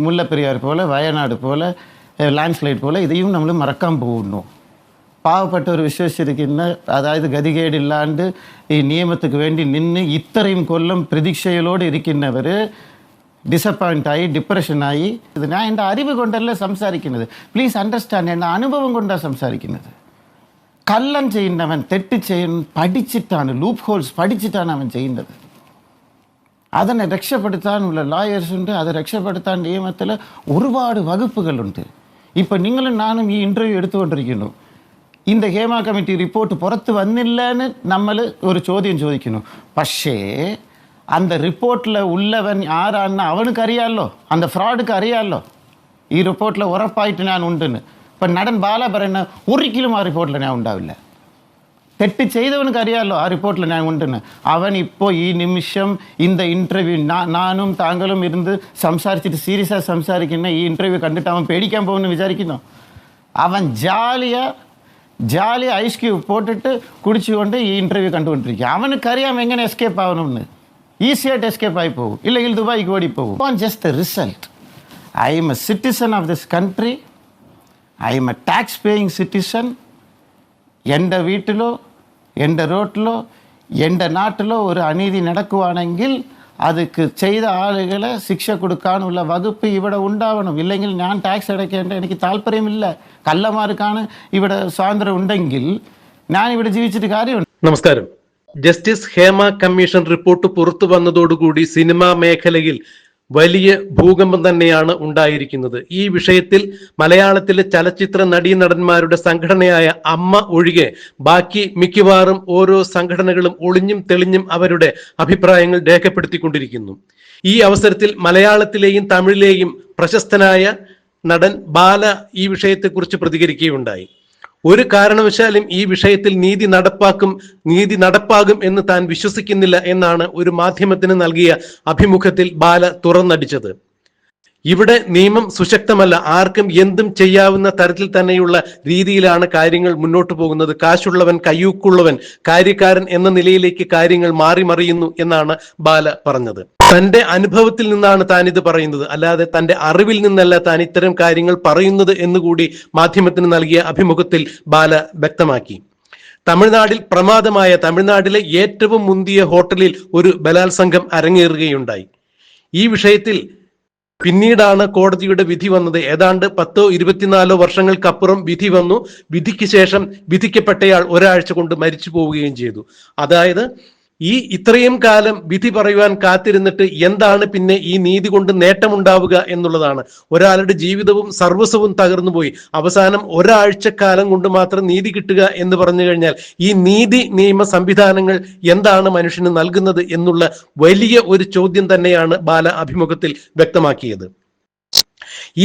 മുല്ലപ്പെരിയാർ പോലെ വയനാട് പോലെ ലാൻഡ്സ്ലൈഡ് പോലെ ഇதையும் നമ്മൾ മറക്കാൻ പോകുന്നു. പാവപ്പെട്ടവർ വിശ്വസിച്ചിരിക്കുന്ന, അതായത് ഗതികേടില്ലാണ്ട് ഈ നിയമത്തിക്ക് വേണ്ടി നിന്ന് ഇത്രയും കൊല്ലം പ്രതീക്ഷയിലോട് ഇരിക്കുന്നവർ ഡിസപ്പോയിൻ്റായി ഡിപ്രഷനായി. ഇത് ഞാൻ എൻ്റെ അറിവ് കൊണ്ടല്ല സംസാരിക്കുന്നത്, പ്ലീസ് അണ്ടർസ്റ്റാൻഡ്, എൻ്റെ അനുഭവം കൊണ്ടാണ് സംസാരിക്കുന്നത്. കള്ളം ചെയ്യുന്നവൻ തെറ്റ് പഠിച്ചിട്ടാണ്, ലൂപ്പ് ഹോൾസ് പഠിച്ചിട്ടാണ് അവൻ ചെയ്യുന്നത്. അതിനെ രക്ഷപ്പെടുത്താനുള്ള ലായേഴ്സ് ഉണ്ട്, അത് രക്ഷപ്പെടുത്താൻ നിയമത്തിൽ ഒരുപാട് വകുപ്പുകളുണ്ട്. ഇപ്പം നിങ്ങളും നാനും ഈ ഇൻ്റർവ്യൂ എടുത്തുകൊണ്ടിരിക്കുന്നു. இந்த ഹേമ കമ്മിറ്റി റിപ്പോർട്ട് പുറത്ത് വന്നില്ലെന്ന് നമ്മൾ ഒരു ചോദ്യം ചോദിക്കുന്നു. പക്ഷേ அந்த റിപ്പോർട്ടിൽ ഉള്ളവൻ ആരാണെന്ന് അവനക്ക് അറിയാമല്ലോ, அந்த ഫ്രോഡുക്ക് അറിയാമല്ലോ. ഈ റിപ്പോർട്ടിൽ ഉറപ്പായിട്ട് ഞാൻ ഉണ്ടെന്ന്. ഇപ്പം നടൻ ബാല പറയുന്ന ഒരിക്കലും ആ റിപ്പോർട്ടിൽ ഞാൻ ഉണ്ടാവില്ല. തെറ്റ് ചെയ്തവനക്ക് അറിയാമല്ലോ ആ റിപ്പോർട്ടിൽ ഞാൻ ഉണ്ടെന്ന്. അവൻ ഇപ്പോൾ ഈ നിമിഷം இந்த ഇൻ്റർവ്യൂ നാനും താങ്കളും ഇരുന്ന് സംസാരിച്ചിട്ട് സീരിയസായി സംസാരിക്കുന്ന ഈ ഇൻ്റർവ്യൂ കണ്ടിട്ട് അവൻ പേടിക്കാൻ പോകുമെന്ന് വിചാരിക്കുന്നു. അവൻ ജാലി ഐസ് ക്യൂബ് പോട്ടിട്ട് കുടിച്ചുകൊണ്ട് ഈ ഇൻ്റർവ്യൂ കണ്ടുകൊണ്ടിരിക്കുക. അവനക്കറിയാം എങ്ങനെ എസ്കേപ്പ് ആവണമെന്ന്. ഈസിയായിട്ട് എസ്കേപ്പ് ആയി പോകും, ഇല്ലെങ്കിൽ ദുബായിക്ക് ഓടിപ്പോകും. On just the result. I am a citizen of this country, I am a tax paying citizen. എൻ്റെ വീട്ടിലോ എൻ്റെ റോട്ടിലോ എൻ്റെ നാട്ടിലോ ഒരു അനീതി നടക്കുവാണെങ്കിൽ அதுக்கு ചെയ്ത ആളുകളെ ശിക്ഷ കൊടുക്കാനുള്ള വകുപ്പ് ഇവിടെ ഉണ്ടാവണം. ഇല്ലെങ്കിൽ ഞാൻ ടാക്സ് അടയ്ക്കേണ്ട എനിക്ക് താല്പര്യമില്ല. കള്ളന്മാർക്കാണ് ഇവിടെ സ്വാതന്ത്ര്യം ഉണ്ടെങ്കിൽ ഞാൻ ഇവിടെ ജീവിച്ചിട്ട് കാര്യമുണ്ട്. നമസ്കാരം. ജസ്റ്റിസ് ഹേമ കമ്മീഷൻ റിപ്പോർട്ട് പുറത്തു വന്നതോടുകൂടി സിനിമാ മേഖലയിൽ വലിയ ഭൂകമ്പം തന്നെയാണ് ഉണ്ടായിരിക്കുന്നത്. ഈ വിഷയത്തിൽ മലയാളത്തിലെ ചലച്ചിത്ര നടീനടന്മാരുടെ സംഘടനയായ അമ്മ ഒഴികെ ബാക്കി മിക്കവാറും ഓരോ സംഘടനകളും ഒളിഞ്ഞും തെളിഞ്ഞും അവരുടെ അഭിപ്രായങ്ങൾ രേഖപ്പെടുത്തിക്കൊണ്ടിരിക്കുന്നു. ഈ അവസരത്തിൽ മലയാളത്തിലെയും തമിഴിലെയും പ്രശസ്തനായ നടൻ ബാല ഈ വിഷയത്തെക്കുറിച്ച് പ്രതികരിക്കുകയുണ്ടായി. ഒരു കാരണവശാലും ഈ വിഷയത്തിൽ നീതി നടപ്പാകും എന്ന് താൻ വിശ്വസിക്കുന്നില്ല എന്നാണ് ഒരു മാധ്യമത്തിന് നൽകിയ അഭിമുഖത്തിൽ ബാല തുറന്നടിച്ചത്. ഇവിടെ നിയമം സുശക്തമല്ല, ആർക്കും എന്തും ചെയ്യാവുന്ന തരത്തിൽ തന്നെയുള്ള രീതിയിലാണ് കാര്യങ്ങൾ മുന്നോട്ട് പോകുന്നത്. കാശുള്ളവൻ കയ്യൂക്കുള്ളവൻ കാര്യക്കാരൻ എന്ന നിലയിലേക്ക് കാര്യങ്ങൾ മാറി മറിയുന്നു എന്നാണ് ബാല പറഞ്ഞത്. തന്റെ അനുഭവത്തിൽ നിന്നാണ് താൻ ഇത് പറയുന്നത്, അല്ലാതെ തന്റെ അറിവിൽ നിന്നല്ല താൻ ഇത്തരം കാര്യങ്ങൾ പറയുന്നത് എന്നുകൂടി മാധ്യമത്തിന് നൽകിയ അഭിമുഖത്തിൽ ബാല വ്യക്തമാക്കി. തമിഴ്നാട്ടിലെ ഏറ്റവും മുന്തിയ ഹോട്ടലിൽ ഒരു ബലാത്സംഗം അരങ്ങേറുകയുണ്ടായി. ഈ വിഷയത്തിൽ പിന്നീടാണ് കോടതിയുടെ വിധി വന്നത്. ഏതാണ്ട് 10-24 വർഷങ്ങൾക്കപ്പുറം വിധി വന്നു. വിധിക്ക് ശേഷം വിധിക്കപ്പെട്ടയാൾ ഒരാഴ്ച കൊണ്ട് മരിച്ചു പോവുകയും ചെയ്തു. അതായത് ഇത്രയും കാലം വിധി പറയുവാൻ കാത്തിരുന്നിട്ട് എന്താണ് പിന്നെ ഈ നീതി കൊണ്ട് നേട്ടമുണ്ടാവുക എന്നുള്ളതാണ്. ഒരാളുടെ ജീവിതവും സർവസ്വവും തകർന്നുപോയി. അവസാനം ഒരാഴ്ചക്കാലം കൊണ്ട് മാത്രം നീതി കിട്ടുക എന്ന് പറഞ്ഞു കഴിഞ്ഞാൽ ഈ നിയമ സംവിധാനങ്ങൾ എന്താണ് മനുഷ്യന് നൽകുന്നത് എന്നുള്ള വലിയ ഒരു ചോദ്യം തന്നെയാണ് ബാല അഭിമുഖത്തിൽ വ്യക്തമാക്കിയത്.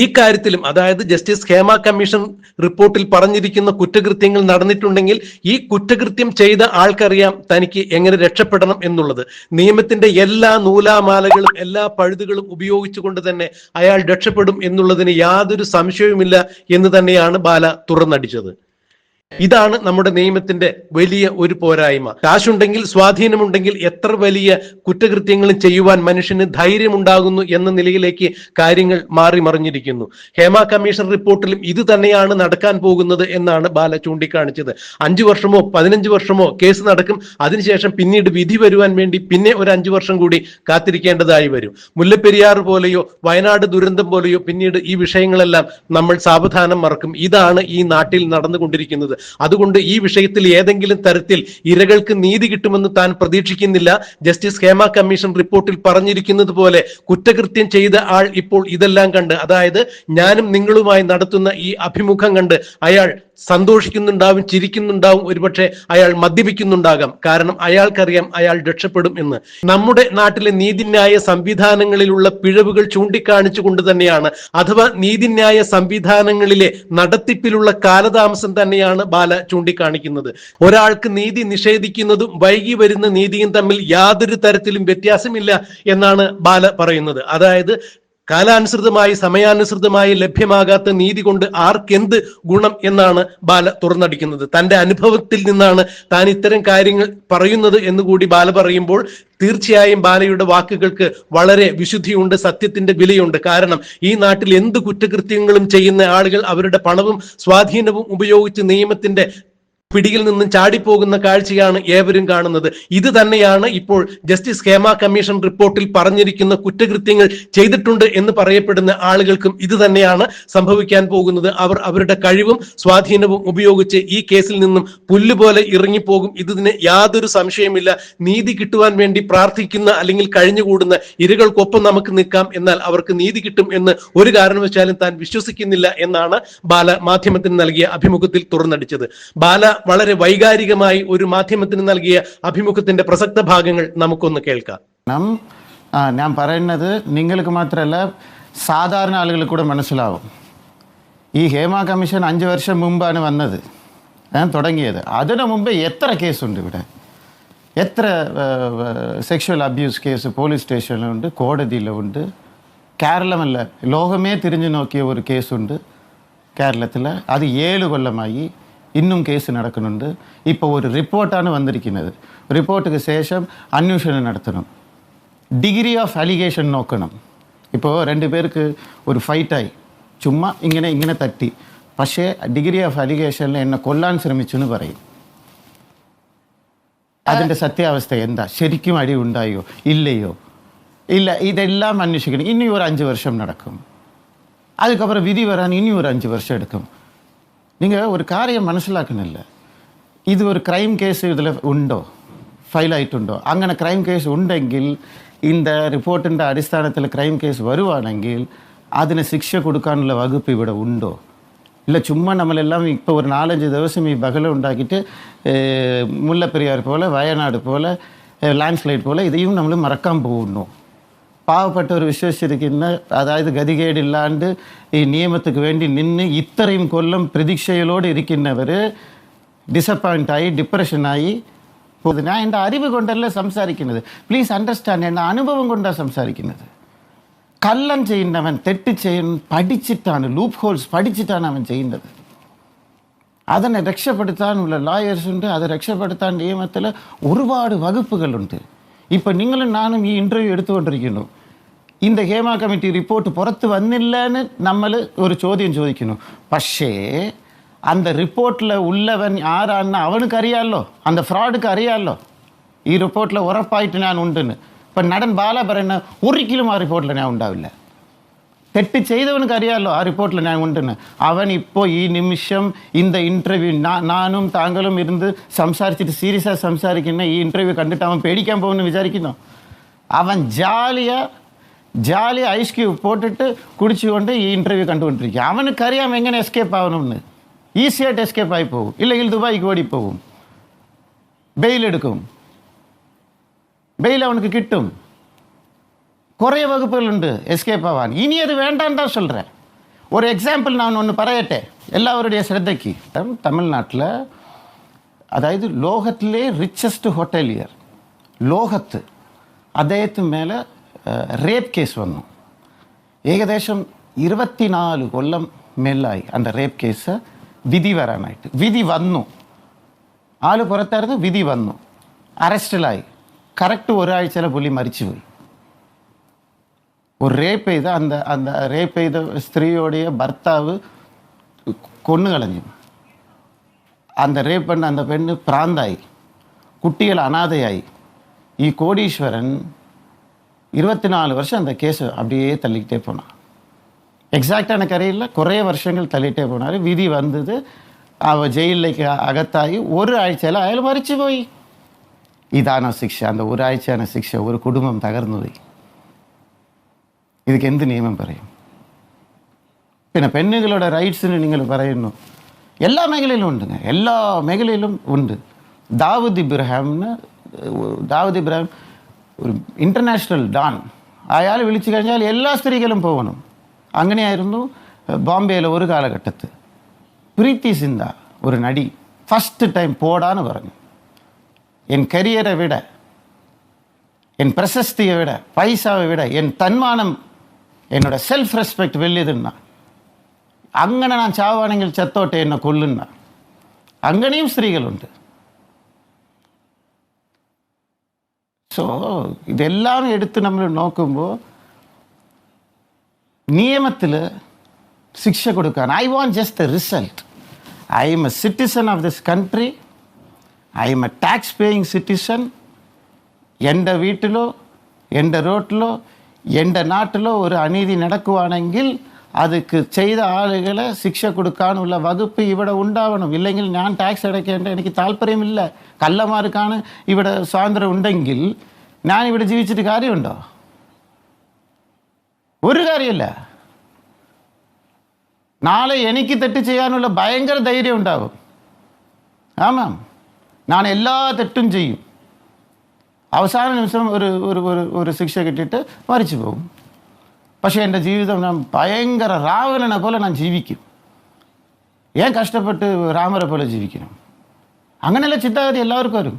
ഈ കാര്യത്തിലും, അതായത് ജസ്റ്റിസ് ഹേമ കമ്മീഷൻ റിപ്പോർട്ടിൽ പറഞ്ഞിരിക്കുന്ന കുറ്റകൃത്യങ്ങൾ നടന്നിട്ടുണ്ടെങ്കിൽ ഈ കുറ്റകൃത്യം ചെയ്ത ആൾക്കറിയാം തനിക്ക് എങ്ങനെ രക്ഷപ്പെടണം എന്നുള്ളത്. നിയമത്തിന്റെ എല്ലാ നൂലാമാലകളും എല്ലാ പഴുതുകളും ഉപയോഗിച്ചുകൊണ്ട് തന്നെ അയാൾ രക്ഷപ്പെടും എന്നുള്ളതിന് യാതൊരു സംശയവുമില്ല എന്ന് തന്നെയാണ് ബാല തുറന്നടിച്ചത്. ഇതാണ് നമ്മുടെ നിയമത്തിന്റെ വലിയ ഒരു പോരായ്മ. കാശുണ്ടെങ്കിൽ, സ്വാധീനമുണ്ടെങ്കിൽ എത്ര വലിയ കുറ്റകൃത്യങ്ങളും ചെയ്യുവാൻ മനുഷ്യന് ധൈര്യമുണ്ടാകുന്നു എന്ന നിലയിലേക്ക് കാര്യങ്ങൾ മാറി മറിഞ്ഞിരിക്കുന്നു. ഹേമ കമ്മീഷൻ റിപ്പോർട്ടിലും ഇത് തന്നെയാണ് നടക്കാൻ പോകുന്നത് എന്നാണ് ബാല ചൂണ്ടിക്കാണിച്ചത്. 5 വർഷമോ 15 വർഷമോ കേസ് നടക്കും. അതിനുശേഷം പിന്നീട് വിധി വരുവാൻ വേണ്ടി പിന്നെ ഒരു 5 വർഷം കൂടി കാത്തിരിക്കേണ്ടതായി വരും. മുല്ലപ്പെരിയാർ പോലെയോ വയനാട് ദുരന്തം പോലെയോ പിന്നീട് ഈ വിഷയങ്ങളെല്ലാം നമ്മൾ സാവധാനം മറക്കും. ഇതാണ് ഈ നാട്ടിൽ നടന്നുകൊണ്ടിരിക്കുന്നത്. അതുകൊണ്ട് ഈ വിഷയത്തിൽ ഏതെങ്കിലും തരത്തിൽ ഇരകൾക്ക് നീതി കിട്ടുമെന്ന് താൻ പ്രതീക്ഷിക്കുന്നില്ല. ജസ്റ്റിസ് ഹേമ കമ്മീഷൻ റിപ്പോർട്ടിൽ പറഞ്ഞിരിക്കുന്നത് പോലെ കുറ്റകൃത്യം ചെയ്ത ആൾ ഇപ്പോൾ ഇതെല്ലാം കണ്ട്, അതായത് ഞാനും നിങ്ങളുമായി നടത്തുന്ന ഈ അഭിമുഖം കണ്ട് അയാൾ സന്തോഷിക്കുന്നുണ്ടാവും, ചിരിക്കുന്നുണ്ടാവും, ഒരുപക്ഷെ അയാൾ മദ്യപിക്കുന്നുണ്ടാകാം. കാരണം അയാൾക്കറിയാം അയാൾ രക്ഷപ്പെടും എന്ന്. നമ്മുടെ നാട്ടിലെ നീതിന്യായ സംവിധാനങ്ങളിലുള്ള പിഴവുകൾ ചൂണ്ടിക്കാണിച്ചുകൊണ്ട് തന്നെയാണ്, അഥവാ നീതിന്യായ സംവിധാനങ്ങളിലെ നടത്തിപ്പിലുള്ള കാലതാമസം തന്നെയാണ് ബാല ചൂണ്ടിക്കാണിക്കുന്നത്. ഒരാൾക്ക് നീതി നിഷേധിക്കുന്നതും വൈകി വരുന്ന നീതിയും തമ്മിൽ യാതൊരു തരത്തിലും വ്യത്യാസമില്ല എന്നാണ് ബാല പറയുന്നത്. അതായത് കാലാനുസൃതമായി സമയാനുസൃതമായി ലഭ്യമാകാത്ത നീതി കൊണ്ട് ആർക്കെന്ത് ഗുണം എന്നാണ് ബാല തുറന്നടിക്കുന്നത്. തന്റെ അനുഭവത്തിൽ നിന്നാണ് താൻ ഇത്തരം കാര്യങ്ങൾ പറയുന്നത് എന്നുകൂടി ബാല പറയുമ്പോൾ തീർച്ചയായും ബാലയുടെ വാക്കുകൾക്ക് വളരെ വിശുദ്ധിയുണ്ട്, സത്യത്തിന്റെ വിലയുണ്ട്. കാരണം ഈ നാട്ടിൽ എന്ത് കുറ്റകൃത്യങ്ങളും ചെയ്യുന്ന ആളുകൾ അവരുടെ പണവും സ്വാധീനവും ഉപയോഗിച്ച് നിയമത്തിന്റെ പിടിയിൽ നിന്നും ചാടിപ്പോകുന്ന കാഴ്ചയാണ് ഏവരും കാണുന്നത്. ഇത് തന്നെയാണ് ഇപ്പോൾ ജസ്റ്റിസ് ഹേമ കമ്മീഷൻ റിപ്പോർട്ടിൽ പറഞ്ഞിരിക്കുന്ന കുറ്റകൃത്യങ്ങൾ ചെയ്തിട്ടുണ്ട് എന്ന് പറയപ്പെടുന്ന ആളുകൾക്കും ഇത് തന്നെയാണ് സംഭവിക്കാൻ പോകുന്നത്. അവർ അവരുടെ കഴിവും സ്വാധീനവും ഉപയോഗിച്ച് ഈ കേസിൽ നിന്നും പുല്ലുപോലെ ഇറങ്ങിപ്പോകും. ഇതിന് യാതൊരു സംശയമില്ല. നീതി കിട്ടുവാൻ വേണ്ടി പ്രാർത്ഥിക്കുന്ന അല്ലെങ്കിൽ കഴിഞ്ഞുകൂടുന്ന ഇരകൾക്കൊപ്പം നമുക്ക് നിൽക്കാം, എന്നാൽ അവർക്ക് നീതി കിട്ടും എന്ന് ഒരു കാരണവശാലും താൻ വിശ്വസിക്കുന്നില്ല എന്നാണ് ബാല മാധ്യമത്തിന് നൽകിയ അഭിമുഖത്തിൽ തുറന്നടിച്ചത്. ബാല വളരെ വൈകാരികമായി ഒരു മാധ്യമത്തിന് നൽകിയ അഭിമുഖത്തിന്റെ പ്രസക്ത ഭാഗങ്ങൾ നമുക്കൊന്ന് കേൾക്കാം. ഞാൻ പറയുന്നത് നിങ്ങൾക്ക് മാത്രമല്ല സാധാരണ ആളുകൾക്ക് കൂടെ മനസ്സിലാവും. ഈ ഹേമ കമ്മീഷൻ 5 വർഷം മുമ്പാണ് വന്നത്, തുടങ്ങിയത്. അതിനു മുമ്പ് എത്ര കേസുണ്ട് ഇവിടെ, എത്ര സെക്ഷൽ അബ്യൂസ് കേസ് പോലീസ് സ്റ്റേഷനിലുണ്ട്, കോടതിയിലുണ്ട്. കേരളമല്ല, ലോകമേ തിരിഞ്ഞു നോക്കിയ ഒരു കേസുണ്ട് കേരളത്തിൽ. അത് 7 കൊല്ലമായി, ഇന്നും കേസ് നടക്കുന്നുണ്ട്. ഇപ്പോൾ ഒരു റിപ്പോർട്ടാണ് വന്നിരിക്കുന്നത്. റിപ്പോർട്ടിന് ശേഷം അന്വേഷണം നടത്തണം, ഡിഗ്രി ഓഫ് അലിഗേഷൻ നോക്കണം. ഇപ്പോൾ 2 പേർക്ക് ഒരു ഫൈറ്റായി, ചുമ്മാ ഇങ്ങനെ തട്ടി, പക്ഷേ ഡിഗ്രി ഓഫ് അലിഗേഷനിൽ എന്നെ കൊല്ലാൻ ശ്രമിച്ചു എന്ന് പറയും. അതിൻ്റെ സത്യാവസ്ഥ എന്താ, ശരിക്കും അടി ഉണ്ടായോ ഇല്ലയോ ഇല്ല, ഇതെല്ലാം അന്വേഷിക്കണം. ഇനി ഒരു 5 വർഷം നടക്കും. அதுக்கப்புறம் விதி வரான் இனி ஒரு 5 வருஷம் எடுக்கும். நீங்கள் ஒரு காரியம் മനസ്സിലാക്കുന്നില്ല. ഇത് ഒരു ക്രൈം കേസ് ഇതിൽ ഉണ്ടോ, ഫയലായിട്ടുണ്ടോ? അങ്ങനെ ക്രൈം കേസ് ഉണ്ടെങ്കിൽ இந்த റിപ്പോർട്ടിൻ്റെ അടിസ്ഥാനത്തിൽ ക്രൈം കേസ് വരുവാണെങ്കിൽ അതിന് ശിക്ഷ കൊടുക്കാനുള്ള വകുപ്പ് ഇവിടെ ഉണ്ടോ? ഇല്ല, ചുമ്മാ നമ്മളെല്ലാം ഇപ്പോൾ ഒരു 4-5 ദിവസം ഈ ബഹളം ഉണ്ടാക്കിയിട്ട് മുല്ലപ്പെരിയാർ പോലെ വയനാട് പോലെ ലാൻഡ് സ്ലൈഡ് പോലെ ഇதையும் നമ്മൾ മറക്കാൻ പോകുന്നു. പാവപ്പെട്ടവർ വിശ്വസിച്ചിരിക്കുന്ന, അതായത് ഗതികേടില്ലാണ്ട് ഈ നിയമത്തിക്ക് വേണ്ടി നിന്ന് ഇത്രയും കൊല്ലം പ്രതീക്ഷയിലോടെ ഇരിക്കുന്നവർ ഡിസപ്പോയിൻ്റായി ഡിപ്രഷനായി പോകുന്നത്. ഞാൻ എൻ്റെ അറിവ് കൊണ്ടല്ല സംസാരിക്കുന്നത്, പ്ലീസ് അണ്ടർസ്റ്റാൻഡ്. എൻ്റെ അനുഭവം കൊണ്ടാണ് സംസാരിക്കുന്നത്. കള്ളം ചെയ്യുന്നവൻ തെറ്റ് പഠിച്ചിട്ടാണ്, ലൂപ്പ് ഹോൾസ് പഠിച്ചിട്ടാണ് അവൻ ചെയ്യുന്നത്. അതിനെ രക്ഷപ്പെടുത്താനുള്ള ലായേഴ്സ് ഉണ്ട്, അത് രക്ഷപ്പെടുത്താൻ നിയമത്തിൽ ഒരുപാട് വകുപ്പുകളുണ്ട്. ഇപ്പം നിങ്ങളും നാനും ഈ ഇൻ്റർവ്യൂ എടുത്തുകൊണ്ടിരിക്കുന്നു. இந்த ஹேமா கமிட்டி ரிப்போர்ட் പുറത്ത് വന്നില്ലെന്ന് നമ്മൾ ഒരു ചോദ്യം ചോദിക്കുന്നു. പക്ഷേ அந்த റിപ്പോർട്ടിൽ ഉള്ളവൻ ആരാണെന്ന് അവനക്ക് അറിയാമല്ലോ, அந்த ഫ്രോഡുക്ക് അറിയാമല്ലോ. ഈ റിപ്പോർട്ടിൽ ഉറപ്പായിട്ട് ഞാൻ ഉണ്ടെന്ന്. ഇപ്പം നടൻ ബാല പറയുന്ന ഒരിക്കലും ആ റിപ്പോർട്ടിൽ ഞാൻ ഉണ്ടാവില്ല. തെറ്റ് ചെയ്തവനക്ക് അറിയാമല്ലോ ആ റിപ്പോർട്ടിൽ ഞാൻ ഉണ്ടെന്ന്. അവൻ ഇപ്പോൾ ഈ നിമിഷം இந்த ഇൻ്റർവ്യൂ നാനും താങ്കളും ഇരുന്ന് സംസാരിച്ചിട്ട് സീരിയസായി സംസാരിക്കുന്ന ഈ ഇൻ്റർവ്യൂ കണ്ടിട്ട് അവൻ പേടിക്കാൻ പോകുമെന്ന് വിചാരിക്കുന്നു. അവൻ ജാലി ഐസ് ക്യൂബ് പോട്ടിട്ട് കുടിച്ചുകൊണ്ട് ഈ ഇൻ്റർവ്യൂ കണ്ടുകൊണ്ടിരിക്കുക. അവനക്കറിയാം എങ്ങനെ എസ്കേപ്പ് ആവണമെന്ന്. ഈസിയായിട്ട് എസ്കേപ്പ് ആയി പോകും, ഇല്ലെങ്കിൽ ദുബായിക്ക് ഓടിപ്പോകും, ബെയിലെടുക്കും, ബെയിൽ അവനക്ക് കിട്ടും. കുറേ വകുപ്പുകളുണ്ട് എസ്കേപ്പ് ആവാൻ. ഇനി അത് വേണ്ടാണ്ടാ சொல்கிறேன். ഒരു എക്സാമ്പിൾ ഞാൻ ഒന്ന് പറയട്ടെ എല്ലാവരുடைய ശ്രദ്ധയ്ക്ക്. തമിഴ്നാട്ടിൽ, അതായത് ലോകത്തിലെ റിച്ചസ്റ്റ് ഹോട്ടലിയർ, ലോകത്ത് അദ്ദേഹത്തിന് മേലെ റേപ്പ് കേസ് വന്നു. ഏകദേശം 24 കൊല്ലം മേലായി அந்த റേപ്പ് കേസ് വിധി വരാനായിട്ട്. വിധി വന്നു, ആൾ പുറത്തായിരുന്നു, വിധി വന്നു, അറസ്റ്റിലായി. കറക്റ്റ് ഒരാഴ്ചയിൽ പുള്ളി മരിച്ചുപോയി. ഒരു റേപ്പ് ചെയ്ത அந்த റേപ്പ് ചെയ്ത സ്ത്രീയോடைய ഭർത്താവ് കൊന്നു കളഞ്ഞു. அந்த ரேப் பண்ண அந்த பெண்ணு பிராந்தாയി, കുട്ടികൾ അനാഥയായി. ഈ കോടീശ്വരൻ 24 வருஷம் அந்த கேஸை அப்படியே தள்ளிக்கிட்டே போனான். எக்ஸாக்டாக எனக்கு அறியிല്ല, കുറേ വർഷങ്ങൾ തള്ളിയിട്ടേ പോണാർ. വിധി വന്നത്, അവ ജയിലിലേക്ക് അകത്തായി. ഒരാഴ്ചയിൽ അയാൾ മരിച്ചുപോയി. ഇതാണോ ശിക്ഷ? அந்த ഒരാഴ്ചയാണ് ശിക്ഷ. ഒരു കുടുംബം തകർന്നുപോയി. ഇതൊക്കെ എന്ത് നിയമം പറയും? പിന്നെ പെണ്ണുങ്ങളുടെ റൈറ്റ്സിന് നിങ്ങൾ പറയുന്നു. എല്ലാ മേഖലയിലും ഉണ്ടുங்க, എല്ലാ മേഖലയിലും ഉണ്ട്. ദാവൂദ് ഇബ്രാഹിം ഒരു ഇൻ്റർനാഷണൽ ഡാൻ. അയാൾ വിളിച്ചു കഴിഞ്ഞാൽ എല്ലാ സ്ത്രീകളും പോകണം. അങ്ങനെയായിരുന്നു ബോംബെയിൽ ഒരു കാലഘട്ടത്ത്. പ്രീതി സിന്ത ഒരു നടി ഫസ്റ്റ് ടൈം പോടാന്ന് പറഞ്ഞു. എൻ കരിയറെ വിட, എൻ പ്രശസ്തിയെ വിட, പൈസാவை விட, എൻ തന്മാനം എന്നോட സെൽഫ് റെസ്പെക്ട് വലിയതെന്നാ. അങ്ങനെ ഞാൻ ചാവാണെങ്കിൽ ചത്തോട്ടെ എന്നെ കൊല്ലുന്ന അങ്ങനെയും സ്ത്രീകളുണ്ട്. ஸோ இதெல்லாம் எடுத்து நம்ம நோக்குമ്പോൾ நியமத்தில் சிக்ஷை கொடுக்கான். I want just the result. I am a citizen of this country. I am a tax paying citizen. எந்த வீட்டிலோ எந்த ரோட்டிலோ எந்த நாட்டிலோ ஒரு அநீதி നടക്കുവാണെങ്കിൽ அதுக்கு ചെയ്ത ആളുകളെ ശിക്ഷ കൊടുക്കാനുള്ള വകുപ്പ് ഇവിടെ ഉണ്ടാവണം. ഇല്ലെങ്കിൽ ഞാൻ ടാക്സ് അടയ്ക്കേണ്ട എനിക്ക് താല്പര്യമില്ല. കള്ളന്മാർക്കാണ് ഇവിടെ സ്വാതന്ത്ര്യം ഉണ്ടെങ്കിൽ ഞാൻ ഇവിടെ ജീവിച്ചിട്ട് കാര്യമുണ്ടോ? ഒരു കാര്യമില്ല. നാളെ എനിക്ക് തെറ്റ് ചെയ്യാനുള്ള ഭയങ്കര ധൈര്യം ഉണ്ടാവും. ആമാം, ഞാൻ എല്ലാ തെറ്റും ചെയ്യും. അവസാന നിമിഷം ഒരു ശിക്ഷ കിട്ടിയിട്ട് മരിച്ചു പോകും. പക്ഷേ എൻ്റെ ജീവിതം ഞാൻ ഭയങ്കര രാവണനെ പോലെ ഞാൻ ജീവിക്കും. ഏൻ കഷ്ടപ്പെട്ട് രാമരെ പോലെ ജീവിക്കണം? അങ്ങനെയുള്ള ചിന്താഗതി എല്ലാവർക്കും വരും.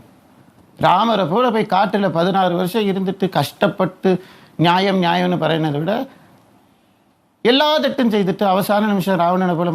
രാമരെ പോലെ പോയി കാട്ടിൽ 16 വർഷം ഇരുന്നിട്ട് കഷ്ടപ്പെട്ട് ന്യായം എന്ന് പറയുന്നത് ഇവിടെ എല്ലാ തെറ്റും ചെയ്തിട്ട് അവസാന നിമിഷം രാവണനെ പോലെ